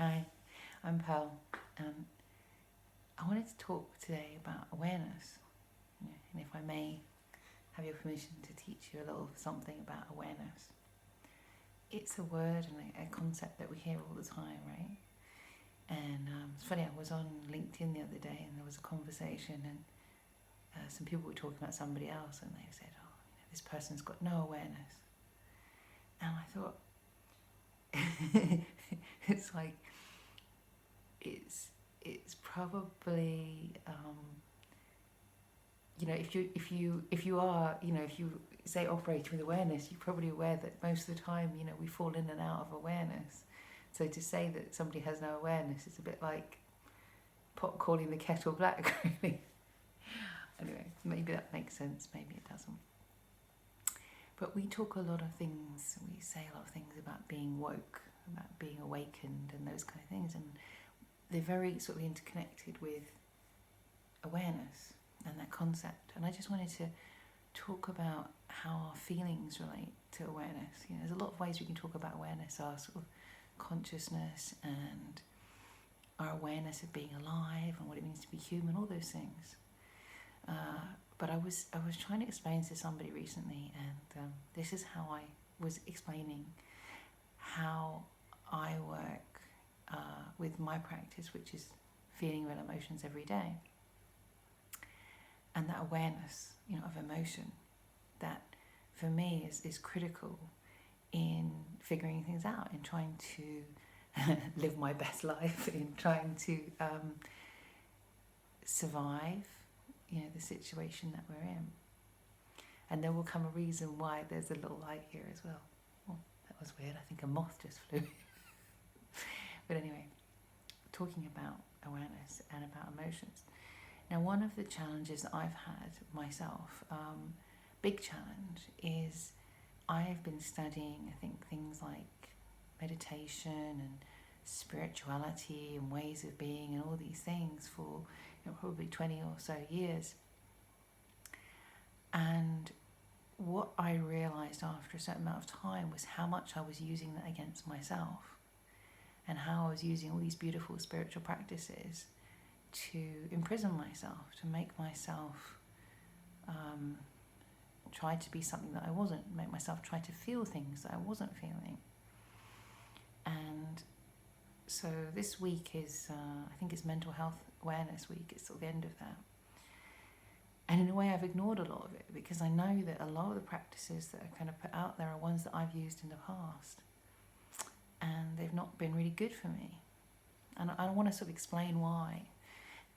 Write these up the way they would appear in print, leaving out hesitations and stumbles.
Hi, I'm Pearl. I wanted to talk today about awareness, and if I may have your permission to teach you a little something about awareness. It's a word and a concept that we hear all the time, right? And it's funny, I was on LinkedIn the other day and there was a conversation and some people were talking about somebody else and they said, this person's got no awareness. And I thought, it's like, it's probably if you are if you say operating with awareness, you're probably aware that most of the time we fall in and out of awareness. So to say that somebody has no awareness is a bit like pot calling the kettle black, really. Anyway, maybe that makes sense, maybe it doesn't. But we talk a lot of things, we say a lot of things about being woke, about being awakened and those kind of things, and they're very sort of interconnected with awareness and that concept. And I just wanted to talk about how our feelings relate to awareness. There's a lot of ways we can talk about awareness, our sort of consciousness and our awareness of being alive and what it means to be human, all those things. But I was trying to explain to somebody recently, and this is how I was explaining how I work with my practice, which is feeling real emotions every day. And that awareness, of emotion, that for me is critical in figuring things out, in trying to live my best life, in trying to survive, the situation that we're in. And there will come a reason why there's a little light here as well. Oh, that was weird. I think a moth just flew. But anyway, talking about awareness and about emotions. Now, one of the challenges that I've had myself, big challenge, is I've been studying, I think, things like meditation and spirituality and ways of being and all these things for probably 20 or so years. And what I realized after a certain amount of time was how much I was using that against myself, and how I was using all these beautiful spiritual practices to imprison myself, to make myself try to be something that I wasn't, make myself try to feel things that I wasn't feeling. And so this week is, I think it's Mental Health Awareness Week. It's sort of the end of that. And in a way I've ignored a lot of it, because I know that a lot of the practices that are kind of put out there are ones that I've used in the past, and they've not been really good for me. And I want to sort of explain why.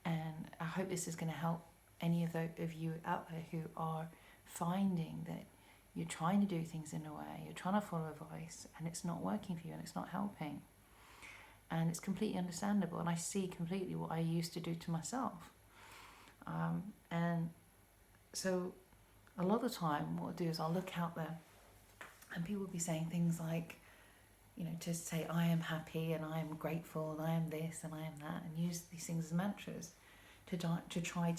And I hope this is going to help any of you out there who are finding that you're trying to do things in a way, you're trying to follow advice, and it's not working for you and it's not helping. And it's completely understandable, and I see completely what I used to do to myself. And so a lot of the time what I'll do is I'll look out there and people will be saying things like, just say, I am happy and I am grateful and I am this and I am that, and use these things as mantras to try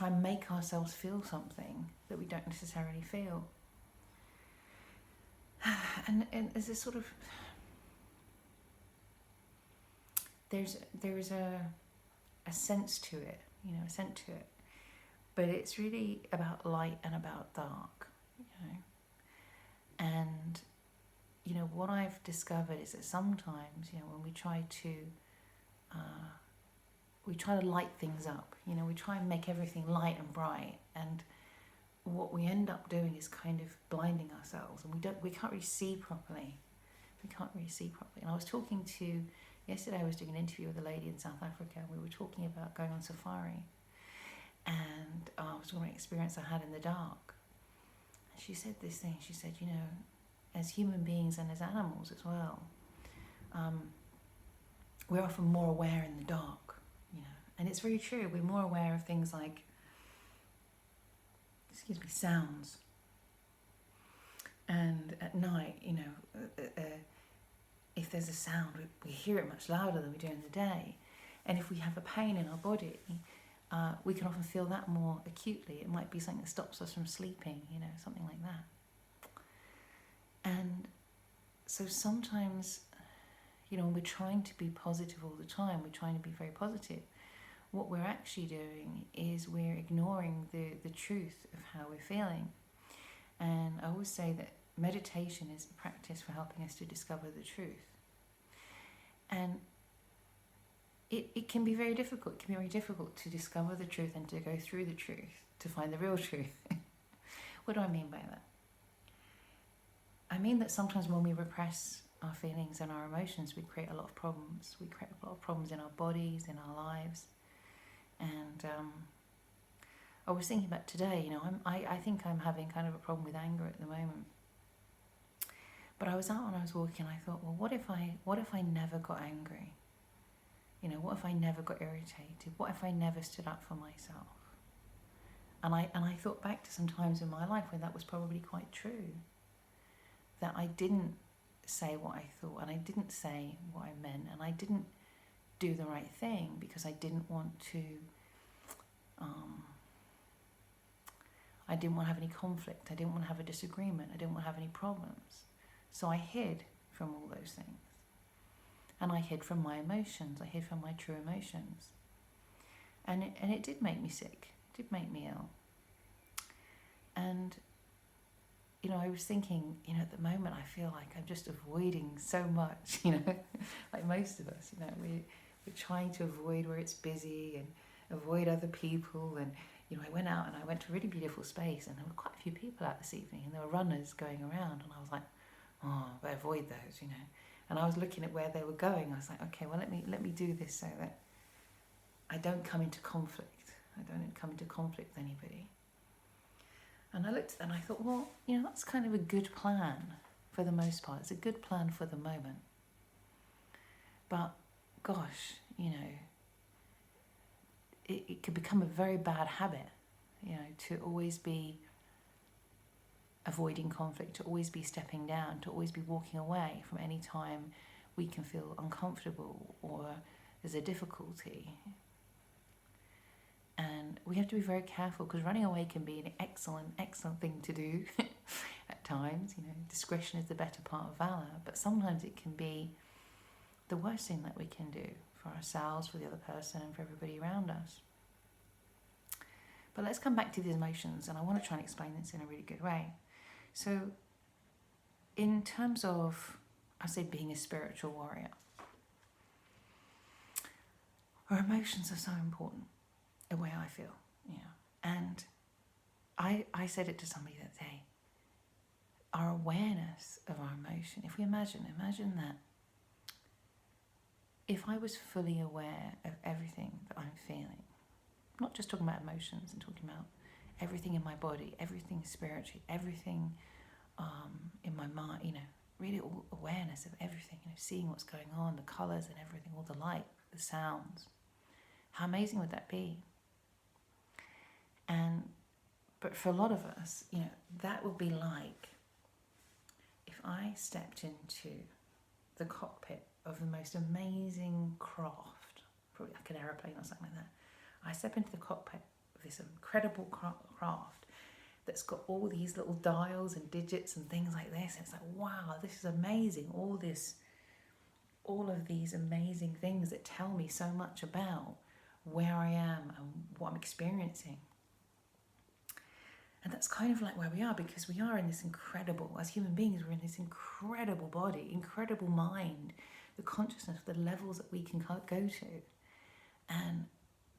and make ourselves feel something that we don't necessarily feel. And there's this sort of, there's a sense to it, but it's really about light and about dark, and what I've discovered is that sometimes, when we try to light things up, we try and make everything light and bright, and what we end up doing is kind of blinding ourselves, and we can't really see properly. And I was talking to, yesterday I was doing an interview with a lady in South Africa, and we were talking about going on safari, and I was talking about an experience I had in the dark. And she said this thing, she said, as human beings and as animals as well, we're often more aware in the dark, and it's very true. We're more aware of things like, sounds. And at night, if there's a sound, we hear it much louder than we do in the day. And if we have a pain in our body, we can often feel that more acutely. It might be something that stops us from sleeping, something like that. And so sometimes, when we're trying to be positive all the time, we're trying to be very positive, what we're actually doing is we're ignoring the truth of how we're feeling. And I always say that meditation is a practice for helping us to discover the truth. And it can be very difficult. It can be very difficult to discover the truth and to go through the truth, to find the real truth. What do I mean by that? I mean that sometimes when we repress our feelings and our emotions, we create a lot of problems. We create a lot of problems in our bodies, in our lives. And I was thinking about today, I think I'm having kind of a problem with anger at the moment. But I was out and I was walking and I thought, well, what if I never got angry? What if I never got irritated? What if I never stood up for myself? And I thought back to some times in my life when that was probably quite true. That I didn't say what I thought, and I didn't say what I meant, and I didn't do the right thing because I didn't want to I didn't want to have any conflict, I didn't want to have a disagreement, I didn't want to have any problems. So I hid from all those things. And I hid from my emotions, I hid from my true emotions. And it did make me sick, it did make me ill. And I was thinking, at the moment I feel like I'm just avoiding so much, like most of us, we're trying to avoid where it's busy and avoid other people. And, I went out and I went to a really beautiful space and there were quite a few people out this evening and there were runners going around and I was like, oh, but avoid those, And I was looking at where they were going. I was like, okay, well, let me do this so that I don't come into conflict. I don't come into conflict with anybody. And I looked at that and I thought, well, that's kind of a good plan for the most part. It's a good plan for the moment. But, gosh, it could become a very bad habit, to always be avoiding conflict, to always be stepping down, to always be walking away from any time we can feel uncomfortable or there's a difficulty. And we have to be very careful because running away can be an excellent thing to do at times. Discretion is the better part of valor, but sometimes it can be the worst thing that we can do for ourselves, for the other person, and for everybody around us. But let's come back to these emotions, and I want to try and explain this in a really good way. So, in terms of, I say, being a spiritual warrior, our emotions are so important. The way I feel, and I said it to somebody that day. Our awareness of our emotion. If we imagine that if I was fully aware of everything that I'm feeling, not just talking about emotions, I'm talking about everything in my body, everything spiritually, everything in my mind, really all awareness of everything, seeing what's going on, the colours and everything, all the light, the sounds. How amazing would that be? But for a lot of us, that would be like if I stepped into the cockpit of the most amazing craft, probably like an aeroplane or something like that. I step into the cockpit of this incredible craft that's got all these little dials and digits and things like this. And it's like, wow, this is amazing. All of these amazing things that tell me so much about where I am and what I'm experiencing. And that's kind of like where we are, because we are in this incredible, as human beings, we're in this incredible body, incredible mind, the consciousness, the levels that we can go to. And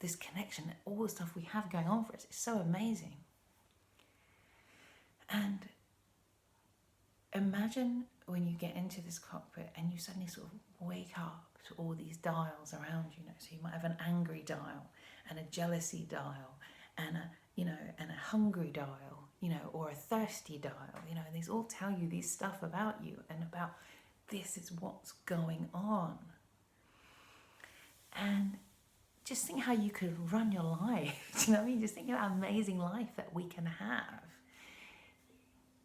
this connection, all the stuff we have going on for us is so amazing. And imagine when you get into this cockpit and you suddenly sort of wake up to all these dials around you. So you might have an angry dial and a jealousy dial and a hungry dial, or a thirsty dial, and these all tell you these stuff about you and about this is what's going on. And just think how you could run your life. Do you know what I mean? Just think about an amazing life that we can have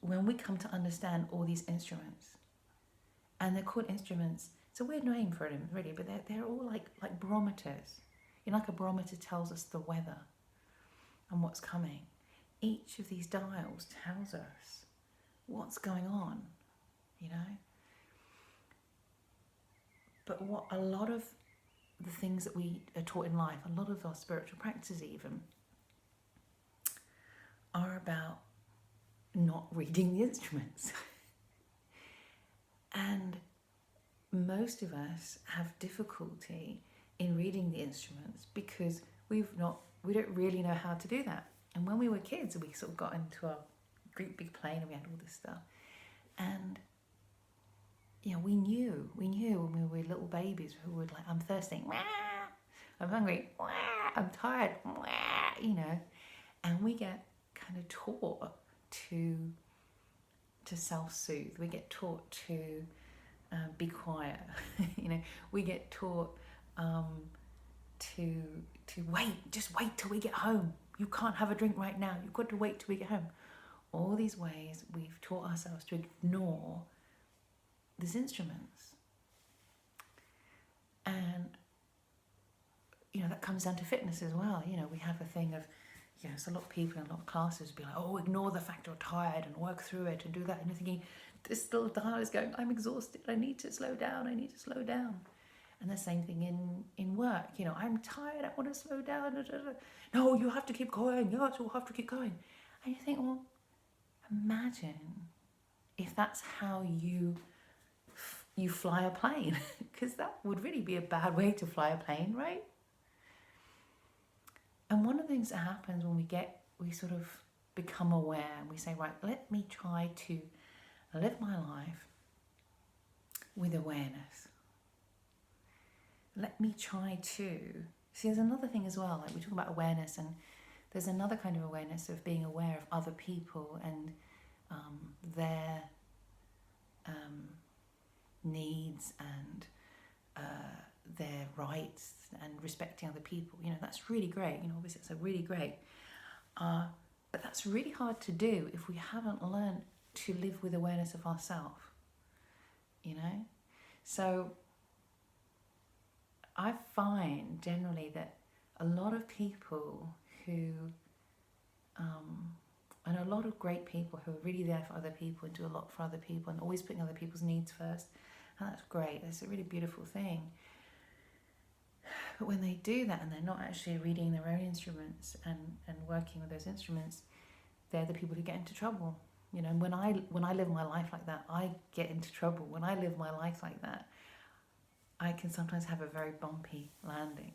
when we come to understand all these instruments. And they're called instruments. It's a weird name for them, really, but they're all like barometers. Like a barometer tells us the weather and what's coming. Each of these dials tells us what's going on, But what a lot of the things that we are taught in life, a lot of our spiritual practices even, are about not reading the instruments. And most of us have difficulty in reading the instruments because we don't really know how to do that. And when we were kids, we sort of got into our great big plane and we had all this stuff. And we knew when we were little babies who would like, I'm thirsty, I'm hungry, I'm tired, and we get kind of taught to self-soothe. We get taught to be quiet. We get taught to wait. Just wait till we get home. You can't have a drink right now. You've got to wait till we get home. All these ways we've taught ourselves to ignore these instruments, and that comes down to fitness as well. We have a thing of so a lot of people in a lot of classes be like, oh, ignore the fact you're tired and work through it and do that, and you're thinking, this little dial is going, I'm exhausted, I need to slow down. And the same thing in work. I'm tired, I want to slow down. No, you have to keep going. Yes, you'll have to keep going. And you think, well, imagine if that's how you fly a plane, because that would really be a bad way to fly a plane, right? And one of the things that happens when we sort of become aware and we say, right, let me try to live my life with awareness. Let me try to see. There's another thing as well. Like we talk about awareness, and there's another kind of awareness of being aware of other people and their needs and their rights and respecting other people. That's really great. Obviously it's really great. But that's really hard to do if we haven't learned to live with awareness of ourselves. So I find generally that a lot of people who, and a lot of great people who are really there for other people and do a lot for other people and always putting other people's needs first, and that's great, that's a really beautiful thing. But when they do that and they're not actually reading their own instruments and working with those instruments, they're the people who get into trouble. When I live my life like that, I get into trouble. When I live my life like that, I can sometimes have a very bumpy landing.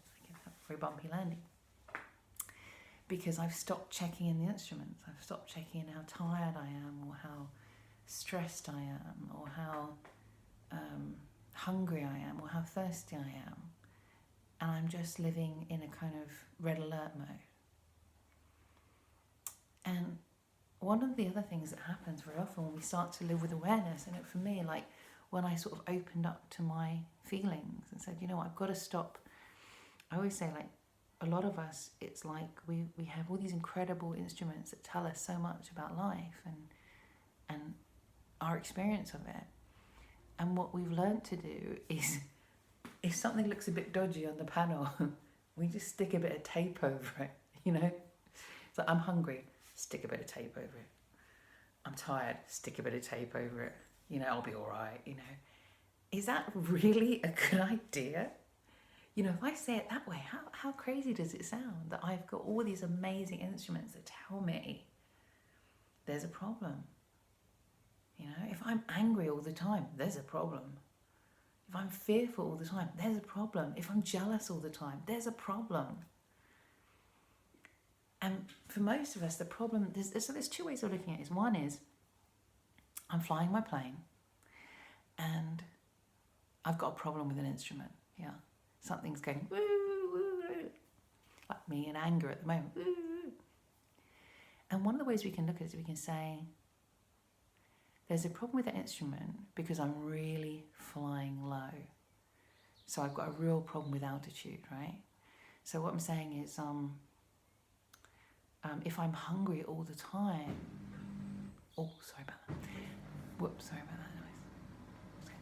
Because I've stopped checking in the instruments. I've stopped checking in how tired I am, or how stressed I am, or how hungry I am, or how thirsty I am. And I'm just living in a kind of red alert mode. And one of the other things that happens very often when we start to live with awareness, and for me, like when I sort of opened up to my feelings and said, I've got to stop. I always say, like, a lot of us, it's like we have all these incredible instruments that tell us so much about life and our experience of it. And what we've learned to do is, if something looks a bit dodgy on the panel, we just stick a bit of tape over it, It's like, I'm hungry, stick a bit of tape over it. I'm tired, stick a bit of tape over it. I'll be all right, Is that really a good idea? If I say it that way, how crazy does it sound that I've got all these amazing instruments that tell me there's a problem? If I'm angry all the time, there's a problem. If I'm fearful all the time, there's a problem. If I'm jealous all the time, there's a problem. And for most of us, the problem, there's two ways of looking at it. One is, I'm flying my plane and I've got a problem with an instrument. Yeah. Something's going woo, woo, woo, like me in anger at the moment. Woo, woo. And one of the ways we can look at it is we can say, there's a problem with that instrument because I'm really flying low. So I've got a real problem with altitude, right? So what I'm saying is, if I'm hungry all the time, sorry about that. Whoops, sorry about that noise. Okay.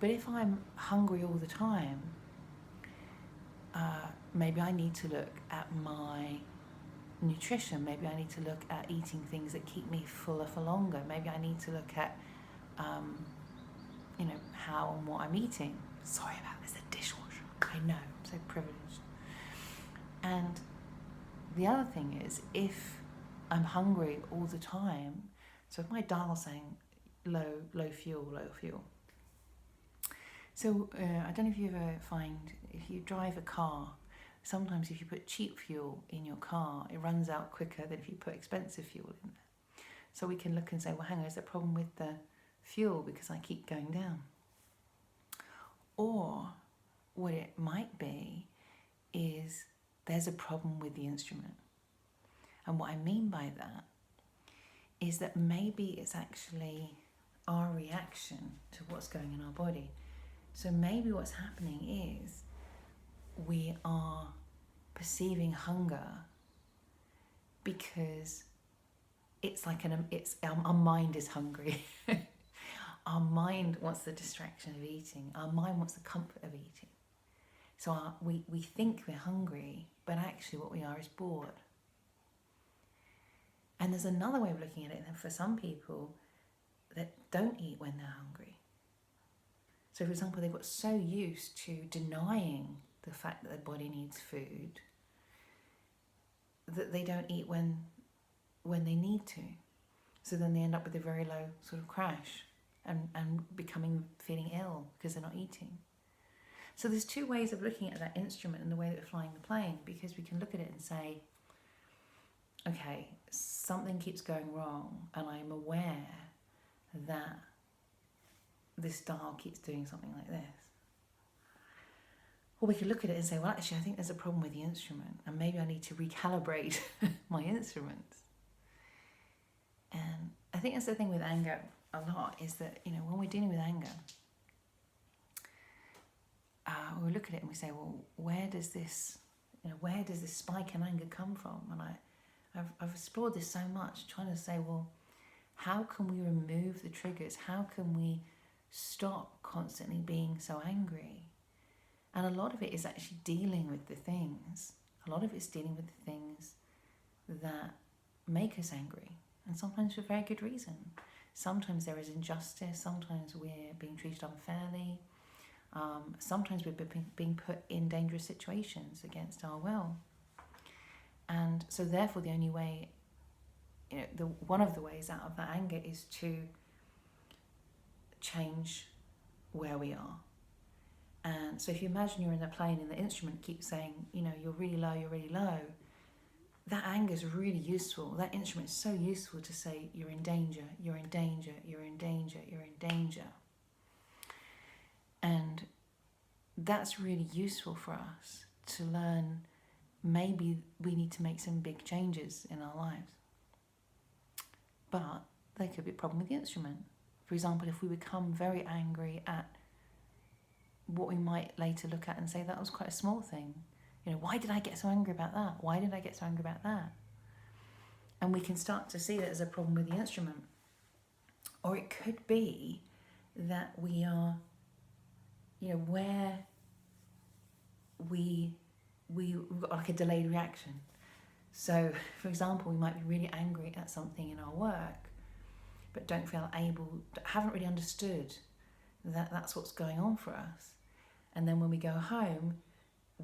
But if I'm hungry all the time, maybe I need to look at my nutrition. Maybe I need to look at eating things that keep me fuller for longer. Maybe I need to look at, how and what I'm eating. Sorry about this, the dishwasher. I know, I'm so privileged. And the other thing is, if I'm hungry all the time, so if my dial's saying low fuel. So I don't know if you ever find, if you drive a car, sometimes if you put cheap fuel in your car, it runs out quicker than if you put expensive fuel in there. So we can look and say, well, hang on, is there a problem with the fuel because I keep going down? Or what it might be is there's a problem with the instrument. And what I mean by that is that maybe it's actually our reaction to what's going in our body. So maybe what's happening is we are perceiving hunger because it's like our mind is hungry. Our mind wants the distraction of eating. Our mind wants the comfort of eating. So we think we're hungry, but actually what we are is bored. And there's another way of looking at it, and for some people that don't eat when they're hungry. So for example, they've got so used to denying the fact that their body needs food that they don't eat when they need to. So then they end up with a very low sort of crash and feeling ill because they're not eating. So there's two ways of looking at that instrument and the way that we're flying the plane, because we can look at it and say, okay, something keeps going wrong and I'm aware that this dial keeps doing something like this. Or we could look at it and say, well, actually, I think there's a problem with the instrument and maybe I need to recalibrate my instruments. And I think that's the thing with anger a lot, is that, when we're dealing with anger, we look at it and we say, well, where does this spike in anger come from? And I've explored this so much, trying to say, well, how can we remove the triggers? How can we stop constantly being so angry? And a lot of it is actually dealing with the things. A lot of it's dealing with the things that make us angry. And sometimes for very good reason. Sometimes there is injustice. Sometimes we're being treated unfairly. Sometimes we're being put in dangerous situations against our will. And so therefore the only way, one of the ways out of that anger is to change where we are. And so if you imagine you're in a plane and the instrument keeps saying, you're really low, that anger is really useful. That instrument is so useful to say, you're in danger, you're in danger, you're in danger, you're in danger. And that's really useful for us to learn. Maybe we need to make some big changes in our lives. But there could be a problem with the instrument. For example, if we become very angry at what we might later look at and say, that was quite a small thing. Why did I get so angry about that? Why did I get so angry about that? And we can start to see that as a problem with the instrument. Or it could be that we are, where we've got like a delayed reaction. So, for example, we might be really angry at something in our work, but haven't really understood that that's what's going on for us. And then when we go home,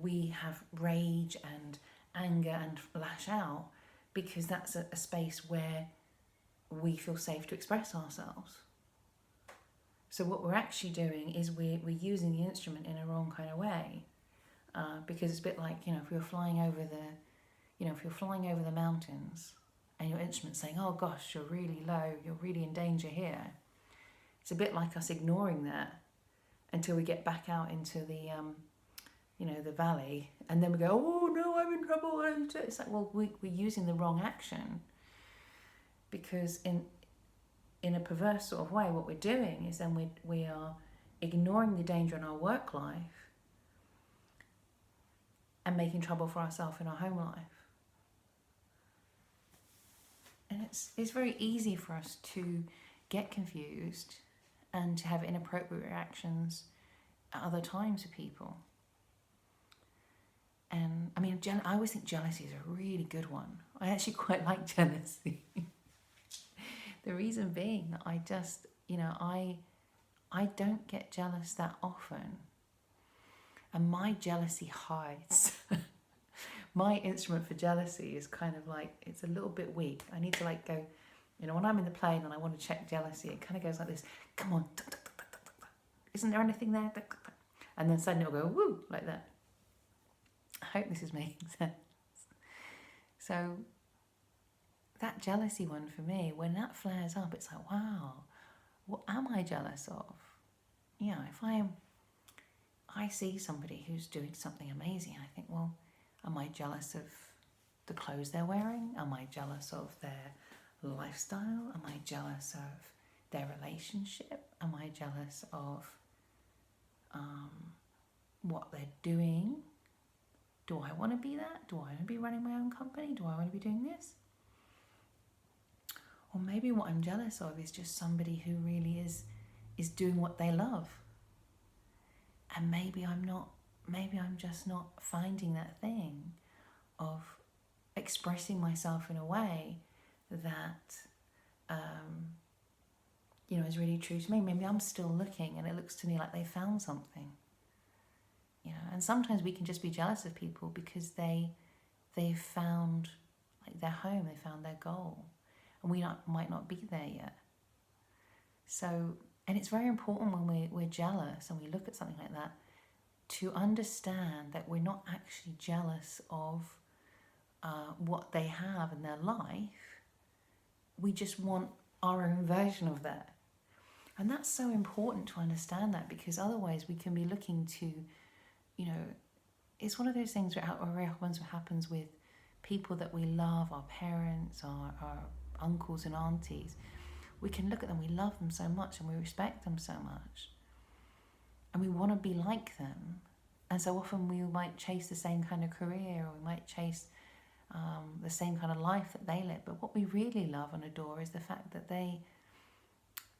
we have rage and anger and lash out because that's a space where we feel safe to express ourselves. So what we're actually doing is we're using the instrument in a wrong kind of way, because it's a bit like, if you're flying over the mountains and your instrument's saying, oh gosh, you're really low, you're really in danger here. It's a bit like us ignoring that until we get back out into the valley, and then we go, oh no, I'm in trouble. It's like, well, we're using the wrong action, because in a perverse sort of way, what we're doing is then we are ignoring the danger in our work life and making trouble for ourselves in our home life. And it's very easy for us to get confused and to have inappropriate reactions at other times to people. And I always think jealousy is a really good one. I actually quite like jealousy. The reason being that I just, I don't get jealous that often. And my jealousy hides. My instrument for jealousy is kind of like, it's a little bit weak. I need to like go, when I'm in the plane and I want to check jealousy, it kind of goes like this. Come on. Isn't there anything there? And then suddenly it'll go, woo, like that. I hope this is making sense. So that jealousy one for me, when that flares up, it's like, wow, what am I jealous of? If I see somebody who's doing something amazing, I think, well, am I jealous of the clothes they're wearing? Am I jealous of their lifestyle? Am I jealous of their relationship? Am I jealous of what they're doing? Do I want to be that? Do I want to be running my own company? Do I want to be doing this? Or maybe what I'm jealous of is just somebody who really is doing what they love. And maybe I'm just not finding that thing of expressing myself in a way that is really true to me. Maybe I'm still looking and it looks to me like they found something. And sometimes we can just be jealous of people because they've found like their home, they found their goal, and we might not be there yet. So, and it's very important when we're jealous and we look at something like that to understand that we're not actually jealous of what they have in their life. We just want our own version of that. And that's so important to understand that, because otherwise we can be looking to, it's one of those things where happens with people that we love, our parents, our uncles and aunties. We can look at them, we love them so much and we respect them so much. And we want to be like them. And so often we might chase the same kind of career, or we might chase the same kind of life that they live. But what we really love and adore is the fact that they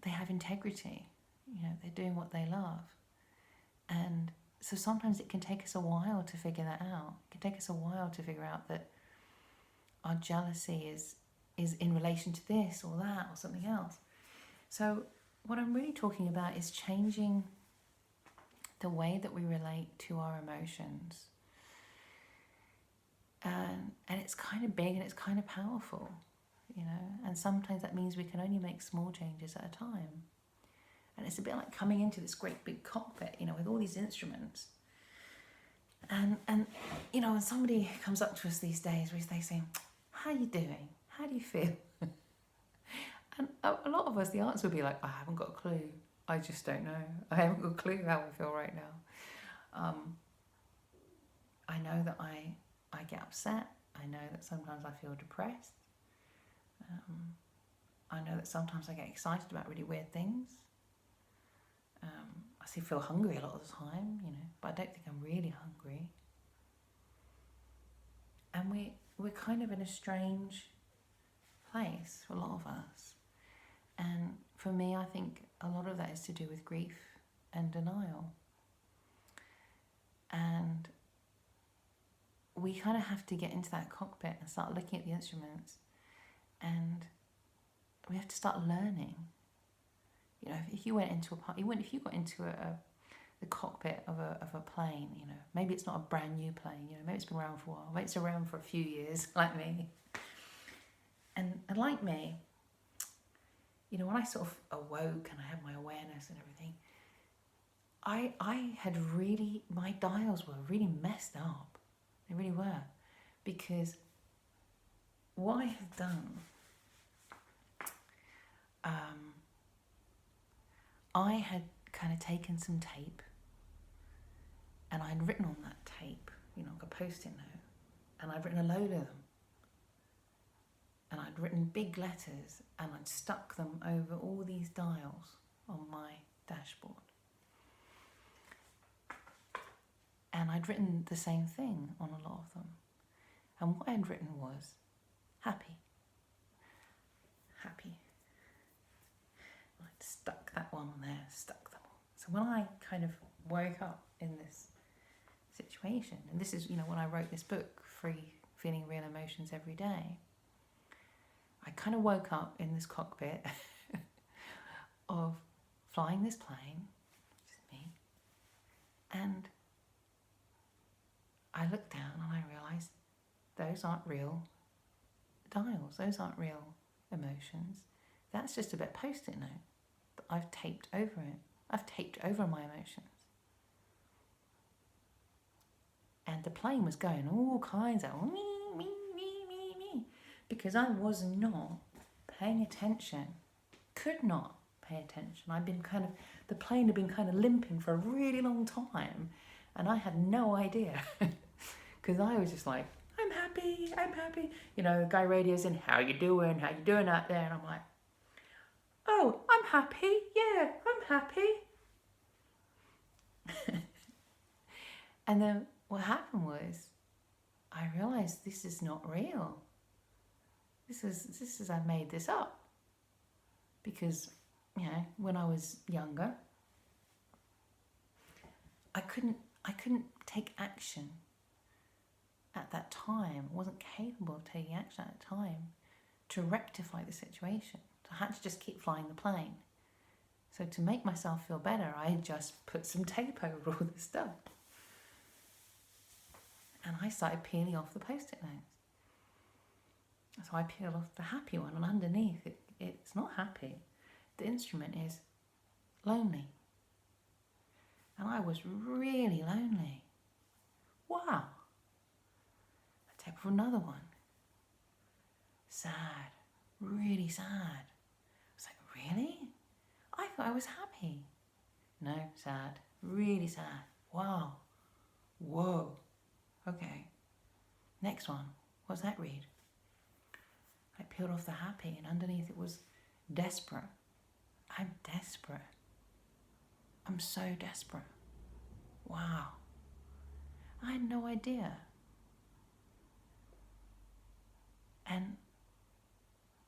have integrity. They're doing what they love. And so sometimes it can take us a while to figure that out. It can take us a while to figure out that our jealousy is in relation to this or that or something else. So what I'm really talking about is changing the way that we relate to our emotions. And it's kind of big and it's kind of powerful, and sometimes that means we can only make small changes at a time. And it's a bit like coming into this great big cockpit, with all these instruments. And when somebody comes up to us these days, they say, how are you doing? How do you feel? And a lot of us, the answer would be like, I haven't got a clue. I just don't know. I haven't got a clue how I feel right now. I know that I get upset. I know that sometimes I feel depressed. I know that sometimes I get excited about really weird things. I feel hungry a lot of the time, but I don't think I'm really hungry. And we're kind of in a strange place for a lot of us. And for me, I think a lot of that is to do with grief and denial. And we kind of have to get into that cockpit and start looking at the instruments, and we have to start learning. If you went into if you got into the cockpit of a plane, maybe it's not a brand new plane, maybe it's been around for a while, maybe it's around for a few years, like me. And like me, when I sort of awoke and I had my awareness and everything, I had really, my dials were really messed up. They really were. Because what I had done, I had kind of taken some tape and I'd written on that tape, like a post-it note, and I'd written a load of them. And I'd written big letters and I'd stuck them over all these dials on my dashboard. And I'd written the same thing on a lot of them. And what I'd written was happy. Happy. And I'd stuck that one on there, stuck them all. So when I kind of woke up in this situation, and this is, when I wrote this book, Free Feeling Real Emotions Every Day, I kind of woke up in this cockpit of flying this plane, which is me, and I looked down and I realised those aren't real dials, those aren't real emotions. That's just a bit Post-it note that I've taped over it. I've taped over my emotions. And the plane was going all kinds of me, because I was not paying attention, could not pay attention. The plane had been kind of limping for a really long time, and I had no idea, because I was just like, I'm happy. You know, the guy radios in, how you doing out there? And I'm like, oh, I'm happy. Yeah, I'm happy. And then what happened was, I realised this is not real. This is I made this up. Because, you know, when I was younger, I couldn't take action at that time. I wasn't capable of taking action at that time to rectify the situation. So I had to just keep flying the plane. So to make myself feel better, I just put some tape over all this stuff. And I started peeling off the Post-it notes. So I peeled off the happy one, and underneath it's not happy. The instrument is lonely. And I was really lonely. Wow. I take off another one. Sad. Really sad. I was like, really? I thought I was happy. No, sad. Really sad. Wow. Whoa. Okay. Next one. What's that read? I peeled off the happy, and underneath it was desperate. I'm desperate. I'm so desperate. Wow. I had no idea. And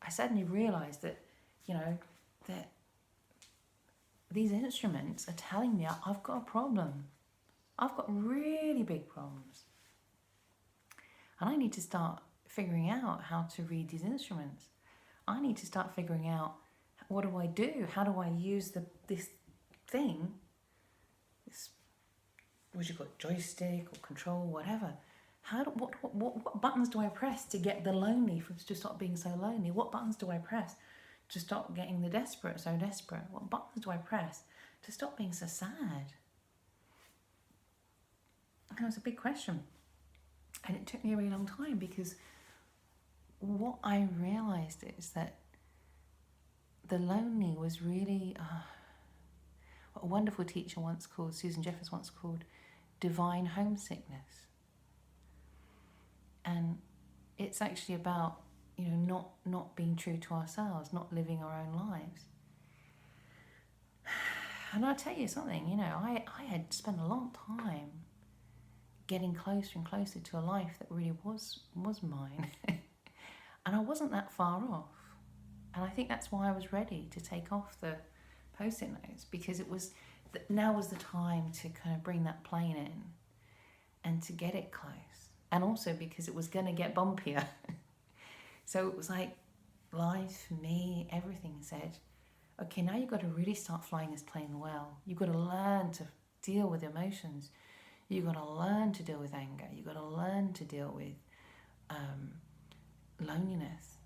I suddenly realised that, you know, that these instruments are telling me I've got a problem. I've got really big problems. And I need to start figuring out how to read these instruments. I need to start figuring out, what do I do? How do I use this thing, this, what you call it, joystick or control, whatever. What buttons do I press to get the lonely to stop being so lonely? What buttons do I press to stop getting the desperate so desperate? What buttons do I press to stop being so sad? And it was a big question. And it took me a really long time, because what I realised is that the lonely was really what a wonderful teacher once called, Susan Jeffers once called, divine homesickness. And it's actually about, you know, not being true to ourselves, not living our own lives. And I'll tell you something, you know, I had spent a long time getting closer and closer to a life that really was mine. And I wasn't that far off. And I think that's why I was ready to take off the Post-it notes, because now was the time to kind of bring that plane in and to get it close. And also because it was going to get bumpier. So it was like life, me, everything said, okay, now you've got to really start flying this plane well. You've got to learn to deal with emotions. You've got to learn to deal with anger. You've got to learn to deal with loneliness.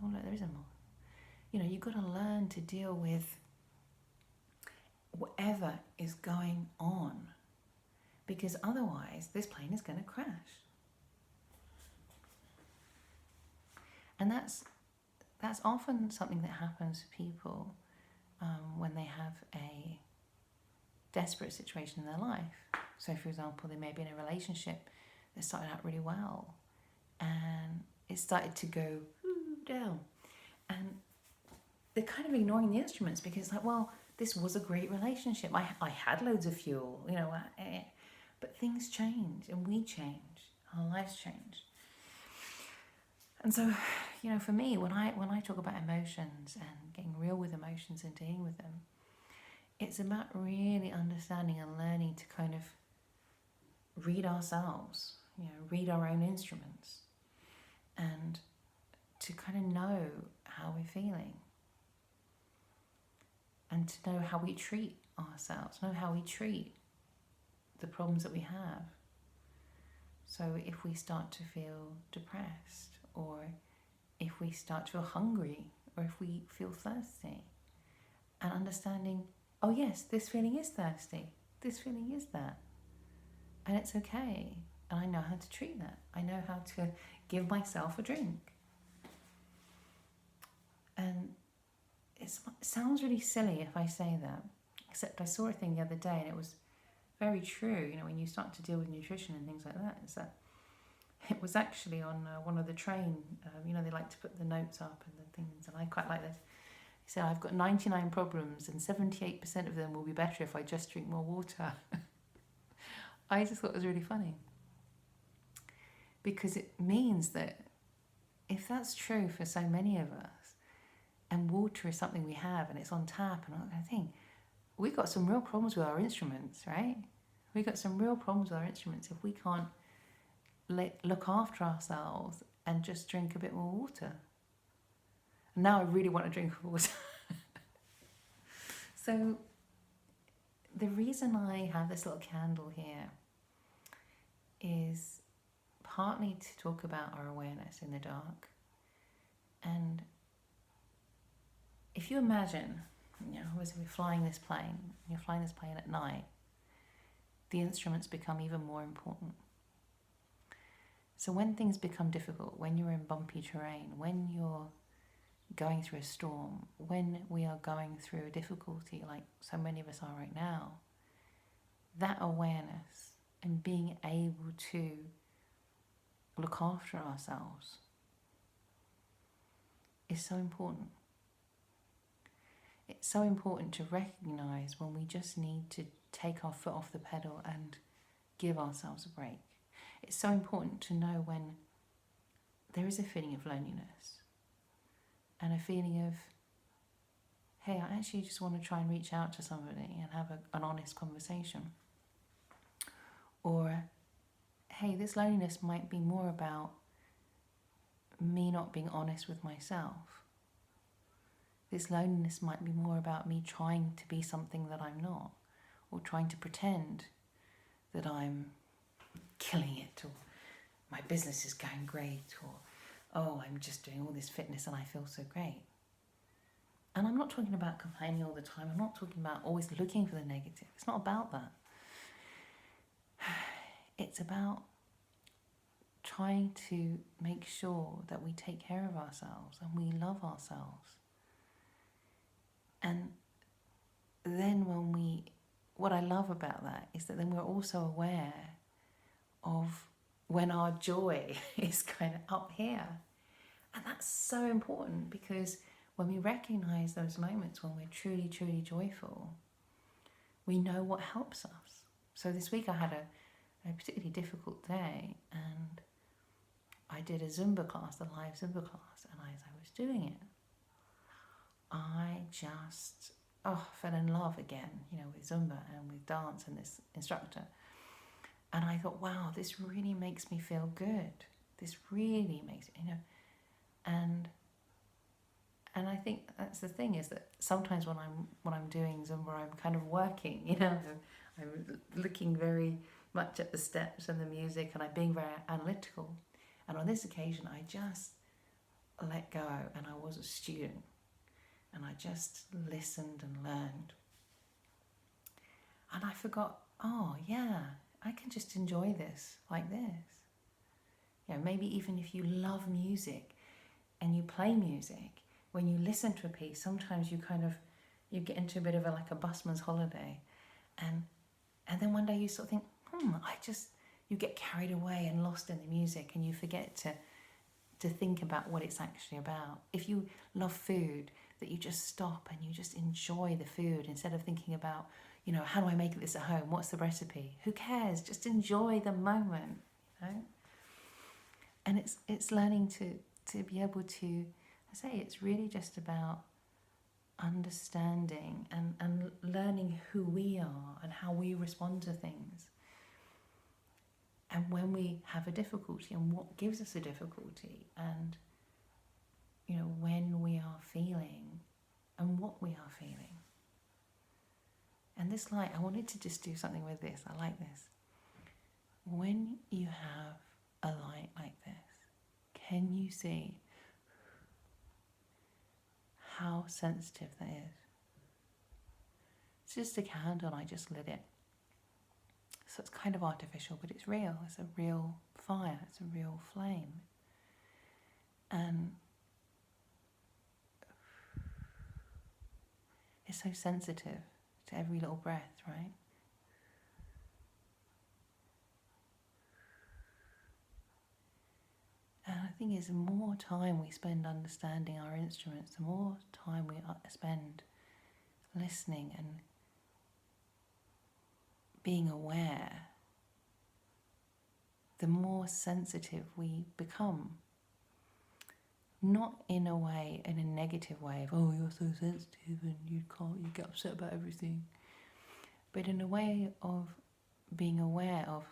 Oh no, there isn't more. You know, you've got to learn to deal with whatever is going on, because otherwise this plane is going to crash. And that's often something that happens to people when they have a desperate situation in their life. So for example, they may be in a relationship that started out really well, and it started to go down, and they're kind of ignoring the instruments, because like, well, this was a great relationship. I had loads of fuel, you know, but things change, and we change, our lives change. And so, you know, for me, when I talk about emotions and getting real with emotions and dealing with them, it's about really understanding and learning to kind of read ourselves, you know, read our own instruments, and to kind of know how we're feeling, and to know how we treat ourselves, know how we treat the problems that we have. So if we start to feel depressed, or if we start to feel hungry, or if we feel thirsty, and understanding, oh yes, this feeling is thirsty, this feeling is that, and it's okay, and I know how to treat that. I know how to give myself a drink. And it sounds really silly if I say that, except I saw a thing the other day and it was very true. You know, when you start to deal with nutrition and things like that, is that it was actually on one of the train, you know, they like to put the notes up and the things, and I quite like this. He said, I've got 99 problems and 78% of them will be better if I just drink more water. I just thought it was really funny, because it means that if that's true for so many of us, and water is something we have and it's on tap and all that kind of thing, we've got some real problems with our instruments, right? We've got some real problems with our instruments if we can't look after ourselves and just drink a bit more water. And now I really want to drink water. So the reason I have this little candle here is partly to talk about our awareness in the dark. And if you imagine, you know, as we're flying this plane, you're flying this plane at night, the instruments become even more important. So when things become difficult, when you're in bumpy terrain, when you're going through a storm, when we are going through a difficulty like so many of us are right now, that awareness and being able to look after ourselves is so important. It's so important to recognize when we just need to take our foot off the pedal and give ourselves a break. It's so important to know when there is a feeling of loneliness and a feeling of, hey, I actually just want to try and reach out to somebody and have an honest conversation. Or, hey, this loneliness might be more about me not being honest with myself. This loneliness might be more about me trying to be something that I'm not, or trying to pretend that I'm killing it, or my business is going great, or oh, I'm just doing all this fitness and I feel so great. And I'm not talking about complaining all the time. I'm not talking about always looking for the negative. It's not about that. It's about trying to make sure that we take care of ourselves and we love ourselves. And then what I love about that is that then we're also aware of when our joy is kind of up here. And that's so important, because when we recognize those moments when we're truly, truly joyful, we know what helps us. So this week I had a particularly difficult day, and I did a Zumba class, a live Zumba class, and as I was doing it, I just fell in love again, you know, with Zumba and with dance and this instructor. And I thought, wow, this really makes me feel good. This really makes, you know, and I think that's the thing, is that sometimes when I'm doing Zumba, I'm kind of working, you know, I'm looking very much at the steps and the music, and I'm being very analytical. And on this occasion, I just let go, and I was a student, and I just listened and learned. And I forgot, oh yeah, I can just enjoy this like this. You know, maybe even if you love music and you play music, when you listen to a piece, sometimes you get into a bit of like a busman's holiday, and then one day you sort of think, you get carried away and lost in the music, and you forget to think about what it's actually about. If you love food, that you just stop and you just enjoy the food instead of thinking about, you know, how do I make this at home? What's the recipe? Who cares? Just enjoy the moment, you know? And it's learning to be able to, I say, it's really just about understanding and learning who we are and how we respond to things. And when we have a difficulty, and what gives us a difficulty, and, you know, when we are feeling and what we are feeling. And this light, I wanted to just do something with this. I like this. When you have can you see how sensitive that is? It's just a candle, I just lit it. So it's kind of artificial, but it's real. It's a real fire, it's a real flame. And it's so sensitive to every little breath, right? And I think it's the more time we spend understanding our instruments, the more time we spend listening and being aware, the more sensitive we become. Not in a way, in a negative way of, oh, you're so sensitive and you get upset about everything. But in a way of being aware of,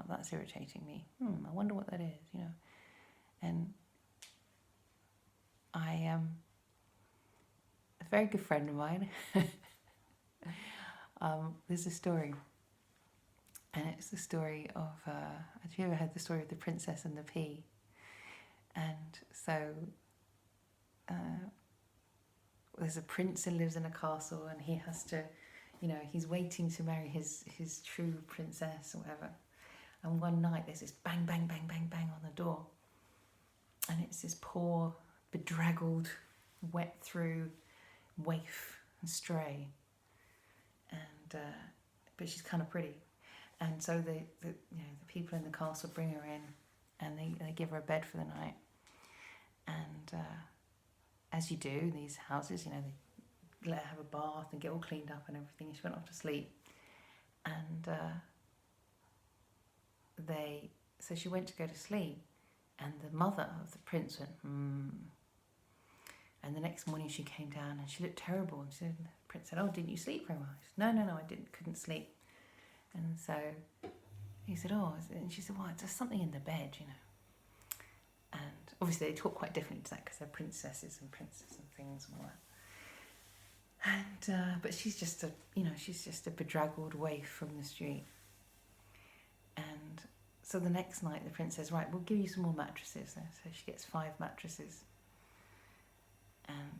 that's irritating me. I wonder what that is, you know. And a very good friend of mine, there's a story, and it's the story of, have you ever heard the story of the princess and the pea? And so there's a prince who lives in a castle, and he has to, you know, he's waiting to marry his true princess or whatever. And one night there's this bang, bang, bang, bang, bang on the door. And it's this poor, bedraggled, wet through waif and stray. And but she's kind of pretty. And so the people in the castle bring her in, and they give her a bed for the night. And as you do in these houses, you know, they let her have a bath and get all cleaned up and everything. She went off to sleep. And so she went to go to sleep, and the mother of the prince went, And the next morning she came down and she looked terrible. And the prince said, oh, didn't you sleep very well? She said, no, I couldn't sleep. And so he said, oh, and she said, well, there's something in the bed, you know. And obviously they talk quite differently to that because they're princesses and princes and things and all that. And but she's just a bedraggled waif from the street. And so the next night the prince says, right, we'll give you some more mattresses. So she gets 5 mattresses. And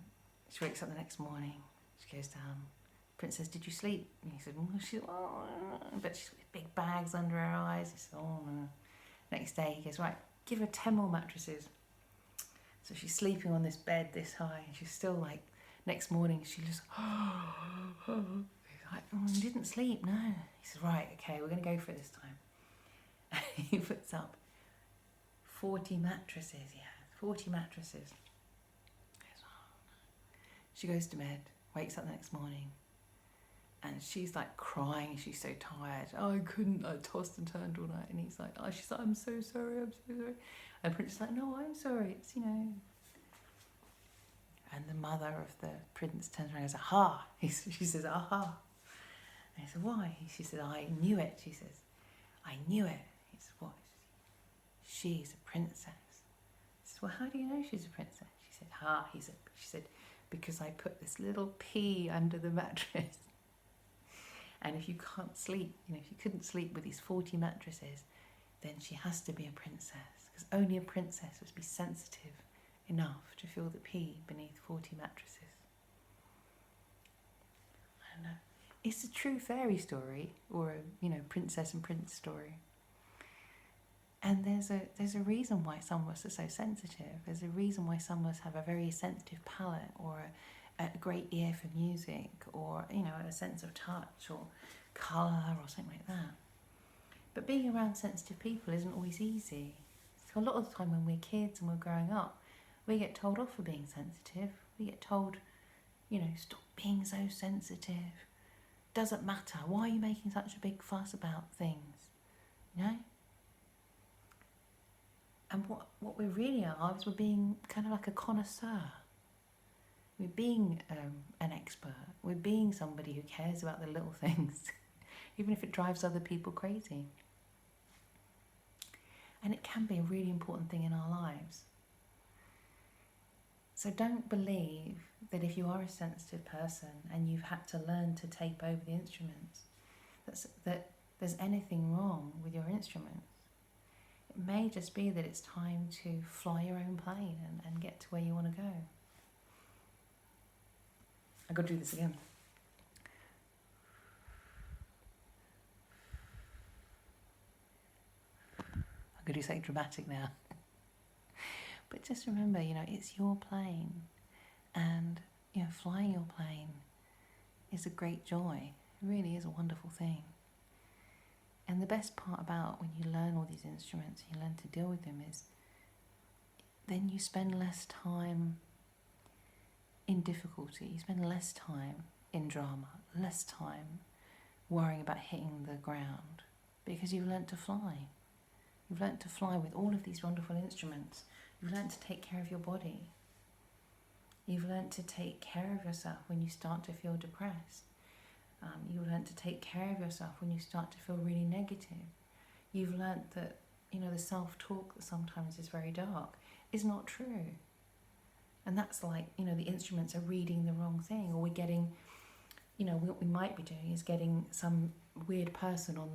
she wakes up the next morning. She goes down. The prince says, did you sleep? And he said, but she's got big bags under her eyes. He said, oh, no. Next day he goes, right, give her 10 more mattresses. So she's sleeping on this bed this high, and she's still like, next morning she just, he's like, you didn't sleep, no. He says, right, okay, we're going to go for it this time. And he puts up 40 mattresses, 40 mattresses. She goes to bed, wakes up the next morning, and she's like crying. She's so tired. Oh, I couldn't. I tossed and turned all night. And he's like, oh, she's like, I'm so sorry. And the prince is like, no, I'm sorry. It's, you know. And the mother of the prince turns around and goes, aha. She says, aha. And he said, why? She said, I knew it. She says, I knew it. He said, what? She's a princess. He said, well, how do you know she's a princess? She said, she said, because I put this little pea under the mattress. And if you can't sleep, you know, if you couldn't sleep with these 40 mattresses, then she has to be a princess. Because only a princess would be sensitive enough to feel the pea beneath 40 mattresses. I don't know. It's a true fairy story, or a, you know, princess and prince story. And there's a reason why some of us are so sensitive. There's a reason why some of us have a very sensitive palate, or a great ear for music, or, you know, a sense of touch or colour or something like that. But being around sensitive people isn't always easy. So a lot of the time when we're kids and we're growing up, we get told off for being sensitive. We get told, you know, stop being so sensitive. Doesn't matter. Why are you making such a big fuss about things? You know? And what we really are is we're being kind of like a connoisseur. We're being an expert. We're being somebody who cares about the little things, even if it drives other people crazy. And it can be a really important thing in our lives. So don't believe that if you are a sensitive person and you've had to learn to tape over the instruments, that there's anything wrong with your instruments. may just be that it's time to fly your own plane and get to where you want to go. I've got to do this again. I'm going to do something dramatic now. But just remember, it's your plane, and, flying your plane is a great joy. It really is a wonderful thing. And the best part about when you learn all these instruments, you learn to deal with them, is then you spend less time in difficulty. You spend less time in drama, less time worrying about hitting the ground, because you've learnt to fly. You've learnt to fly with all of these wonderful instruments. You've learnt to take care of your body. You've learnt to take care of yourself when you start to feel depressed. You've learnt to take care of yourself when you start to feel really negative. You've learnt that, the self-talk that sometimes is very dark is not true. And that's like, the instruments are reading the wrong thing, or we're getting, what we might be doing is getting some weird person on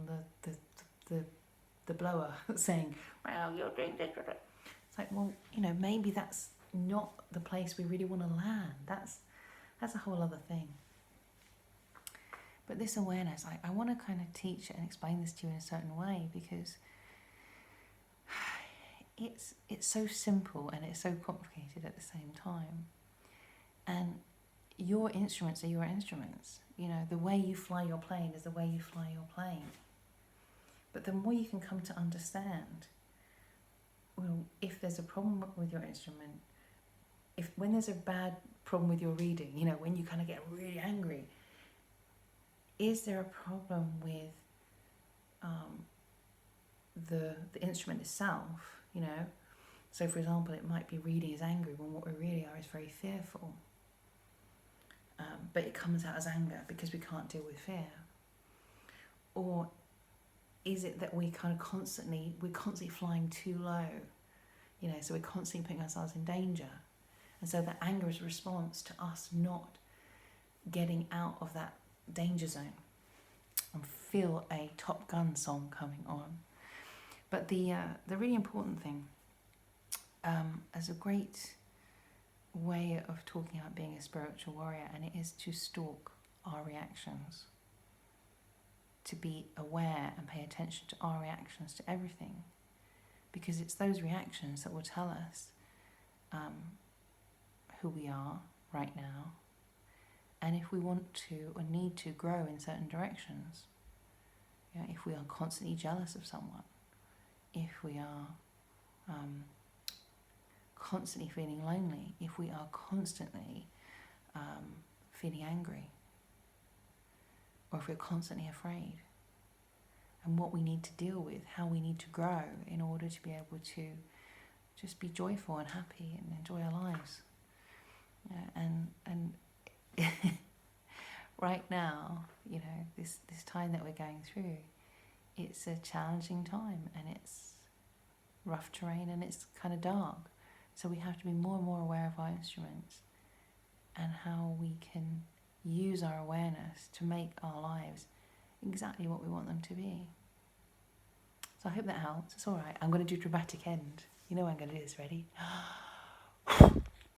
the blower saying, well, you're doing this. It's like, well, maybe that's not the place we really want to land. That's a whole other thing. But this awareness, I want to kind of teach and explain this to you in a certain way, because it's so simple and it's so complicated at the same time. And your instruments are your instruments. The way you fly your plane is the way you fly your plane. But the more you can come to understand, well, if there's a problem with your instrument, when there's a bad problem with your reading, when you kind of get really angry, is there a problem with the instrument itself? So for example, it might be reading as angry when what we really are is very fearful. But it comes out as anger because we can't deal with fear. Or is it that we're constantly flying too low? So we're constantly putting ourselves in danger. And so the anger is a response to us not getting out of that danger zone. And feel a Top Gun song coming on. But the really important thing, as a great way of talking about being a spiritual warrior, and it is to stalk our reactions, to be aware and pay attention to our reactions to everything, because it's those reactions that will tell us who we are right now, and if we want to or need to grow in certain directions. If we are constantly jealous of someone, if we are constantly feeling lonely, if we are constantly feeling angry, or if we're constantly afraid, and what we need to deal with, how we need to grow in order to be able to just be joyful and happy and enjoy our lives. And right now, this time that we're going through, it's a challenging time, and it's rough terrain, and it's kind of dark. So we have to be more and more aware of our instruments and how we can use our awareness to make our lives exactly what we want them to be. So I hope that helps. It's all right. I'm going to do a dramatic end. I'm going to do this. Ready?